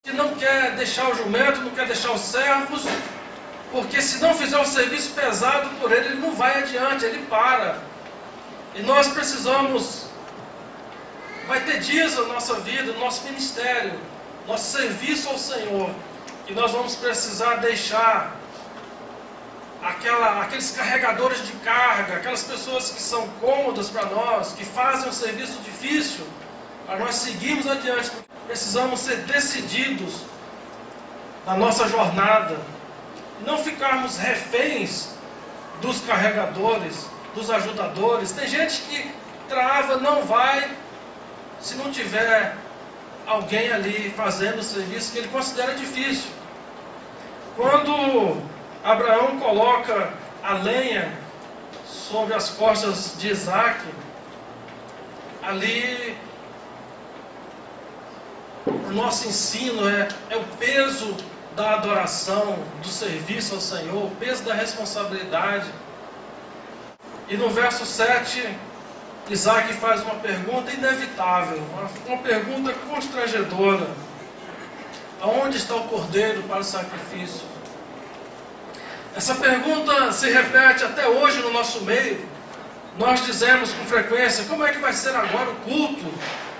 que não quer deixar o jumento, não quer deixar os servos, porque se não fizer um serviço pesado por ele, ele não vai adiante, ele para. E nós precisamos, vai ter dias na nossa vida, no nosso ministério, nosso serviço ao Senhor, que nós vamos precisar deixar aqueles carregadores de carga, aquelas pessoas que são cômodas para nós, que fazem um serviço difícil, para nós seguirmos adiante. Precisamos ser decididos na nossa jornada, e não ficarmos reféns dos carregadores, dos ajudadores. Tem gente que trava, não vai, se não tiver alguém ali fazendo o serviço que ele considera difícil. Quando Abraão coloca a lenha sobre as costas de Isaac, ali o nosso ensino é o peso da adoração, do serviço ao Senhor, o peso da responsabilidade. E no verso 7, Isaac faz uma pergunta inevitável, uma pergunta constrangedora: aonde está o cordeiro para o sacrifício? Essa pergunta se repete até hoje no nosso meio. Nós dizemos com frequência: como é que vai ser agora o culto,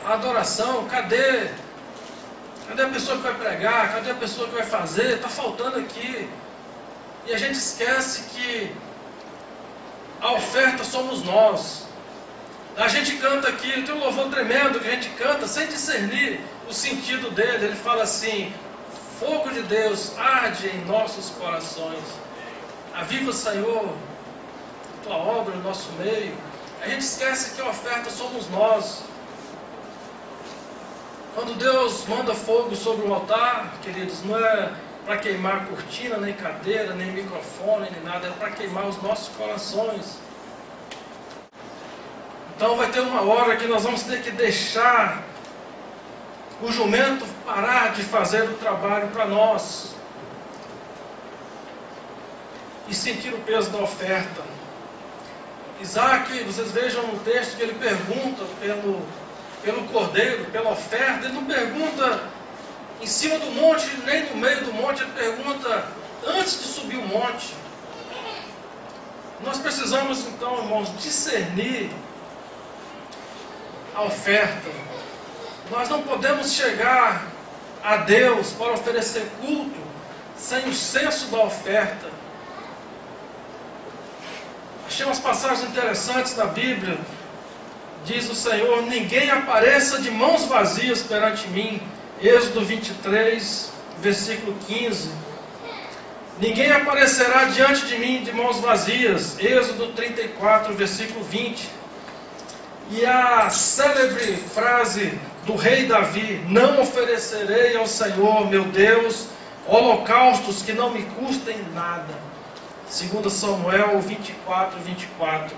a adoração? Cadê a pessoa que vai pregar? Cadê a pessoa que vai fazer? Está faltando aqui. E a gente esquece que a oferta somos nós. A gente canta aqui, tem um louvor tremendo que a gente canta sem discernir o sentido dele. Ele fala assim: fogo de Deus arde em nossos corações. Aviva, Senhor, tua obra no nosso meio. A gente esquece que a oferta somos nós. Quando Deus manda fogo sobre o altar, queridos, não é para queimar cortina, nem cadeira, nem microfone, nem nada, é para queimar os nossos corações. Então vai ter uma hora que nós vamos ter que deixar o jumento parar de fazer o trabalho para nós e sentir o peso da oferta. Isaac, vocês vejam no texto que ele pergunta pelo cordeiro, pela oferta. Ele não pergunta em cima do monte, nem no meio do monte, ele pergunta antes de subir o monte. Nós precisamos então, irmãos, discernir a oferta. Nós não podemos chegar a Deus para oferecer culto sem o senso da oferta. Achei umas passagens interessantes na Bíblia. Diz o Senhor: ninguém apareça de mãos vazias perante mim. Êxodo 23, versículo 15. Ninguém aparecerá diante de mim de mãos vazias. Êxodo 34, versículo 20. E a célebre frase do rei Davi: não oferecerei ao Senhor meu Deus holocaustos que não me custem nada. 2 Samuel 24, 24.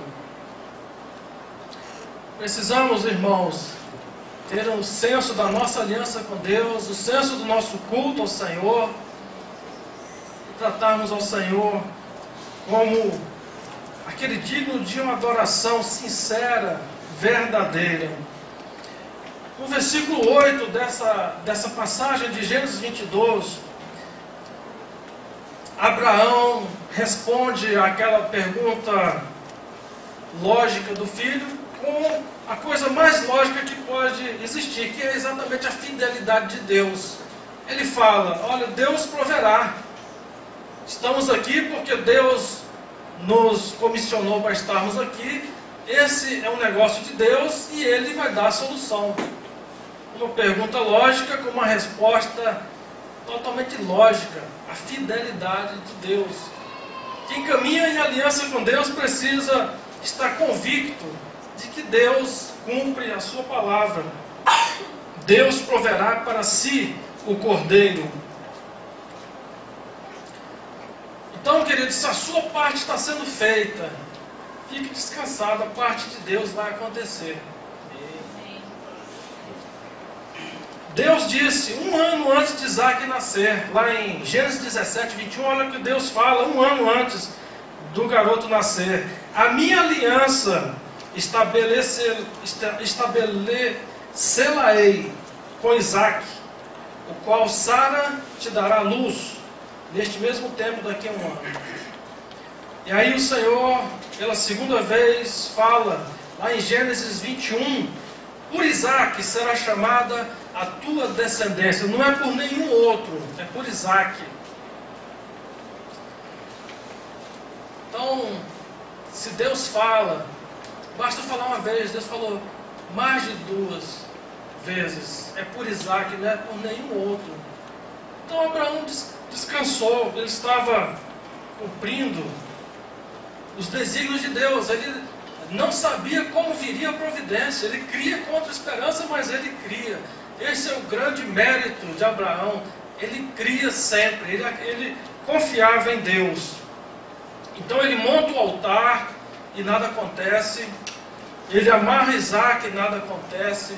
Precisamos, irmãos, ter um senso da nossa aliança com Deus, o senso do nosso culto ao Senhor, e tratarmos ao Senhor como aquele digno de uma adoração sincera, verdadeira. No versículo 8 dessa passagem de Gênesis 22, Abraão responde àquela pergunta lógica do filho com a coisa mais lógica que pode existir, que é exatamente a fidelidade de Deus. Ele fala: olha, Deus proverá. Estamos aqui porque Deus nos comissionou para estarmos aqui. Esse é um negócio de Deus e Ele vai dar a solução. Uma pergunta lógica com uma resposta totalmente lógica. A fidelidade de Deus. Quem caminha em aliança com Deus precisa estar convicto de que Deus cumpre a sua palavra. Deus proverá para si o cordeiro. Então, queridos, se a sua parte está sendo feita, fique descansado, a parte de Deus vai acontecer. Deus disse, 1 ano antes de Isaac nascer, lá em Gênesis 17, 21, olha o que Deus fala, 1 ano antes do garoto nascer: a minha aliança estabelecerei com Isaac, o qual Sara te dará luz, neste mesmo tempo daqui a 1 ano. E aí o Senhor, pela segunda vez, fala, lá em Gênesis 21, por Isaque será chamada a tua descendência. Não é por nenhum outro, é por Isaque. Então, se Deus fala, basta falar uma vez. Deus falou mais de 2 vezes. É por Isaque, não é por nenhum outro. Então Abraão descansou. Ele estava cumprindo os desígnios de Deus. Ele não sabia como viria a providência. Ele cria contra a esperança, mas ele cria. Esse é o grande mérito de Abraão. Ele cria sempre. Ele confiava em Deus. Então ele monta o altar e nada acontece. Ele amarra Isaque e nada acontece.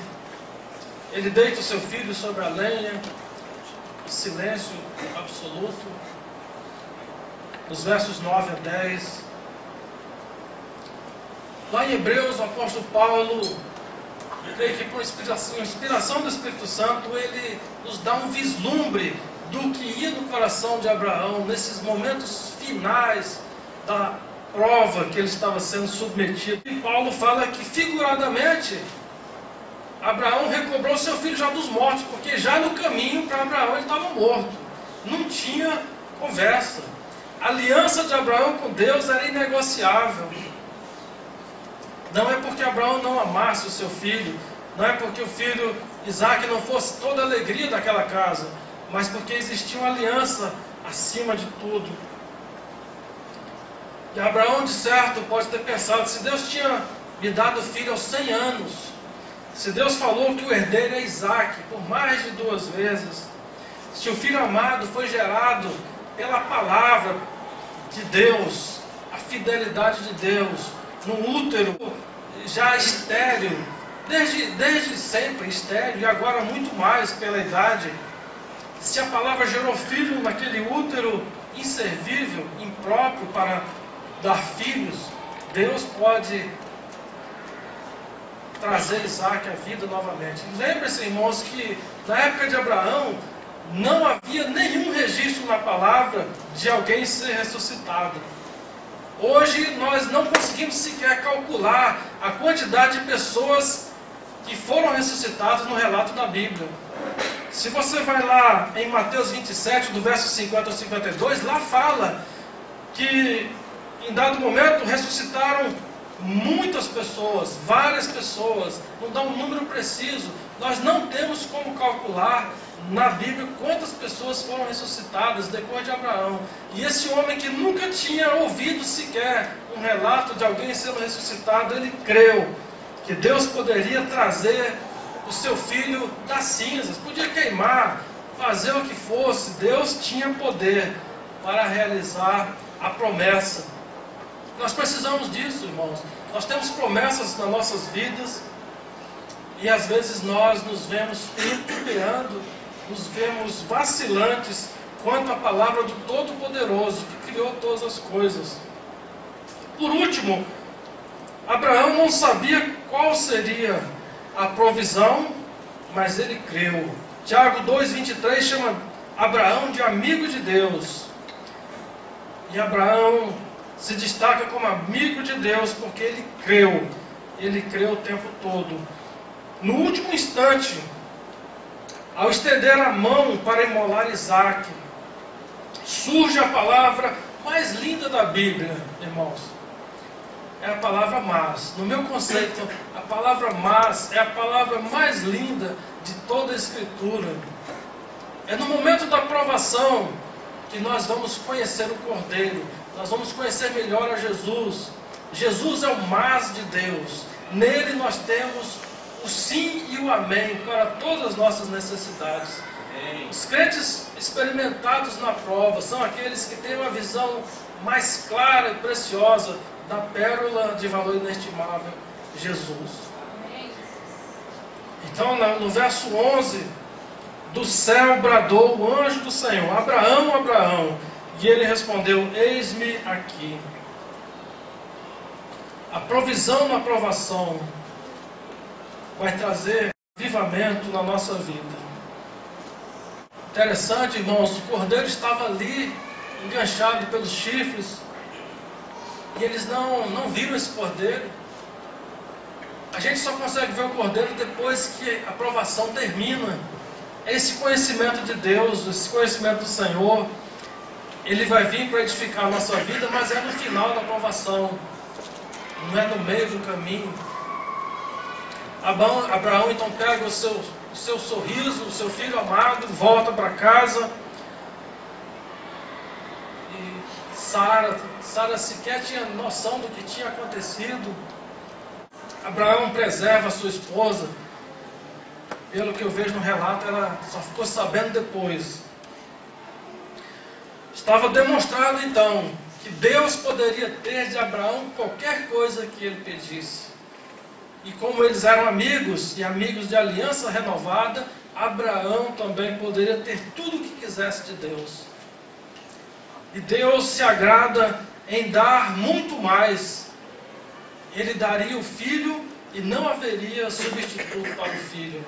Ele deita o seu filho sobre a lenha. Silêncio absoluto. Nos versos 9 a 10. Lá em Hebreus, o apóstolo Paulo, eu creio que por inspiração do Espírito Santo, ele nos dá um vislumbre do que ia no coração de Abraão nesses momentos finais da prova que ele estava sendo submetido. E Paulo fala que figuradamente Abraão recobrou seu filho já dos mortos, porque já no caminho para Abraão ele estava morto. Não tinha conversa. A aliança de Abraão com Deus era inegociável. Não é porque Abraão não amasse o seu filho, não é porque o filho Isaque não fosse toda a alegria daquela casa, mas porque existia uma aliança acima de tudo. E Abraão, de certo, pode ter pensado, se Deus tinha me dado filho aos 100 anos, se Deus falou que o herdeiro é Isaque por mais de 2 vezes, se o filho amado foi gerado pela palavra de Deus, a fidelidade de Deus, no útero já estéril, desde sempre estéril, e agora muito mais pela idade, se a palavra gerou filho naquele útero inservível, impróprio para dar filhos, Deus pode trazer Isaque à vida novamente. Lembre-se, irmãos, que na época de Abraão não havia nenhum registro na palavra de alguém ser ressuscitado. Hoje nós não conseguimos sequer calcular a quantidade de pessoas que foram ressuscitadas no relato da Bíblia. Se você vai lá em Mateus 27, do verso 50 ao 52, lá fala que em dado momento ressuscitaram muitas pessoas, várias pessoas, não dá um número preciso. Nós não temos como calcular na Bíblia quantas pessoas foram ressuscitadas depois de Abraão. E esse homem que nunca tinha ouvido sequer um relato de alguém sendo ressuscitado, ele creu que Deus poderia trazer o seu filho das cinzas, podia queimar, fazer o que fosse. Deus tinha poder para realizar a promessa. Nós precisamos disso, irmãos. Nós temos promessas nas nossas vidas e às vezes nós nos vemos titubeando, nos vemos vacilantes quanto à palavra do Todo-Poderoso, que criou todas as coisas. Por último, Abraão não sabia qual seria a provisão, mas ele creu. Tiago 2,23 chama Abraão de amigo de Deus. E Abraão se destaca como amigo de Deus porque ele creu. Ele creu o tempo todo. No último instante, ao estender a mão para imolar Isaque, surge a palavra mais linda da Bíblia, irmãos. É a palavra mas. No meu conceito, a palavra mas é a palavra mais linda de toda a Escritura. É no momento da provação que nós vamos conhecer o Cordeiro. Nós vamos conhecer melhor a Jesus. Jesus é o mas de Deus. Nele nós temos o sim e o amém para todas as nossas necessidades. Os crentes experimentados na prova são aqueles que têm uma visão mais clara e preciosa da pérola de valor inestimável, Jesus. Então, no verso 11, do céu bradou o anjo do Senhor: Abraão, Abraão. E ele respondeu: eis-me aqui. A provisão na provação vai trazer avivamento na nossa vida. Interessante, irmãos, o cordeiro estava ali, enganchado pelos chifres, e eles não viram esse cordeiro. A gente só consegue ver o cordeiro depois que a provação termina. Esse conhecimento de Deus, esse conhecimento do Senhor, ele vai vir para edificar a nossa vida, mas é no final da provação, não é no meio do caminho. Abraão então pega o seu sorriso, o seu filho amado, volta para casa. E Sara sequer tinha noção do que tinha acontecido. Abraão preserva a sua esposa. Pelo que eu vejo no relato, ela só ficou sabendo depois. Estava demonstrado então que Deus poderia ter de Abraão qualquer coisa que ele pedisse. E como eles eram amigos e amigos de aliança renovada, Abraão também poderia ter tudo o que quisesse de Deus. E Deus se agrada em dar muito mais. Ele daria o filho e não haveria substituto para o filho.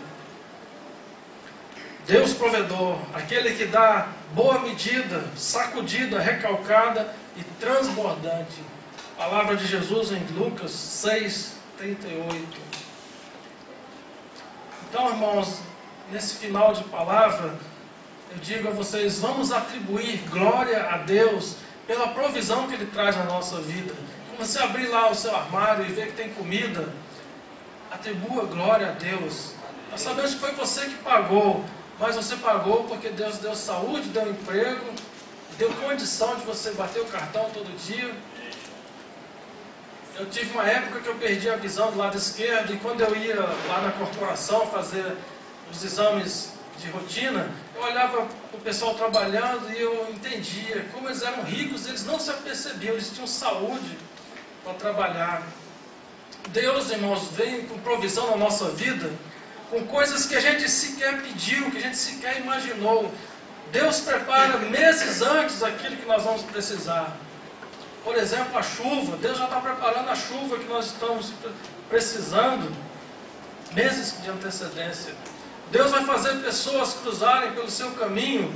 Deus provedor, aquele que dá boa medida, sacudida, recalcada e transbordante. Palavra de Jesus em Lucas 6:38. Então, irmãos, nesse final de palavra, eu digo a vocês, vamos atribuir glória a Deus pela provisão que Ele traz na nossa vida. Quando você abrir lá o seu armário e ver que tem comida, atribua glória a Deus. Nós sabemos que foi você que pagou, mas você pagou porque Deus deu saúde, deu emprego, deu condição de você bater o cartão todo dia. Eu tive uma época que eu perdi a visão do lado esquerdo, e quando eu ia lá na corporação fazer os exames de rotina, eu olhava o pessoal trabalhando e eu entendia como eles eram ricos, eles não se apercebiam, eles tinham saúde para trabalhar. Deus, irmãos, vem com provisão na nossa vida, com coisas que a gente sequer pediu, que a gente sequer imaginou. Deus prepara meses antes aquilo que nós vamos precisar. Por exemplo, a chuva. Deus já está preparando a chuva que nós estamos precisando, meses de antecedência. Deus vai fazer pessoas cruzarem pelo seu caminho,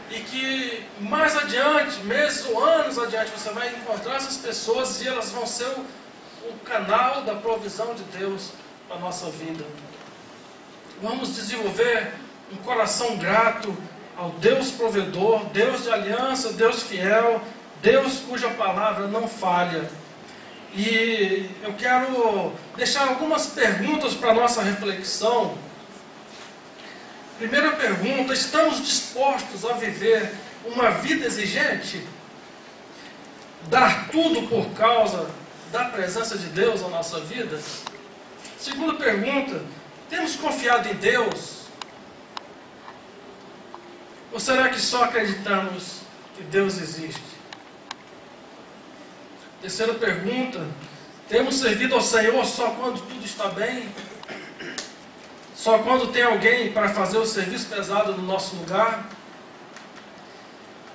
e que mais adiante, meses ou anos adiante, você vai encontrar essas pessoas e elas vão ser o canal da provisão de Deus para a nossa vida. Vamos desenvolver um coração grato ao Deus provedor, Deus de aliança, Deus fiel, Deus cuja palavra não falha. E eu quero deixar algumas perguntas para a nossa reflexão. Primeira pergunta: estamos dispostos a viver uma vida exigente? Dar tudo por causa da presença de Deus na nossa vida? Segunda pergunta: temos confiado em Deus? Ou será que só acreditamos que Deus existe? Terceira pergunta: temos servido ao Senhor só quando tudo está bem? Só quando tem alguém para fazer o serviço pesado no nosso lugar?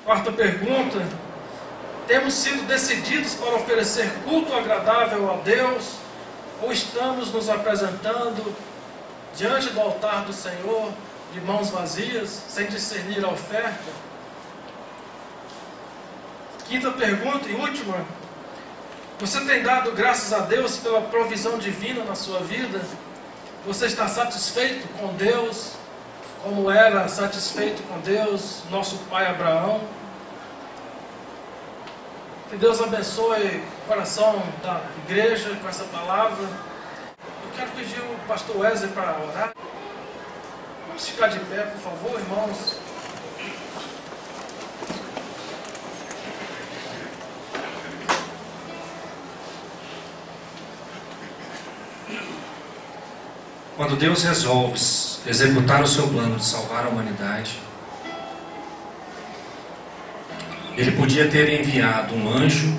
Quarta pergunta: temos sido decididos para oferecer culto agradável a Deus? Ou estamos nos apresentando diante do altar do Senhor de mãos vazias, sem discernir a oferta? Quinta pergunta e última: você tem dado graças a Deus pela provisão divina na sua vida? Você está satisfeito com Deus, como era satisfeito com Deus, nosso pai Abraão? Que Deus abençoe o coração da igreja com essa palavra. Eu quero pedir o pastor Wesley para orar. Vamos ficar de pé, por favor, irmãos. Quando Deus resolve executar o seu plano de salvar a humanidade, Ele podia ter enviado um anjo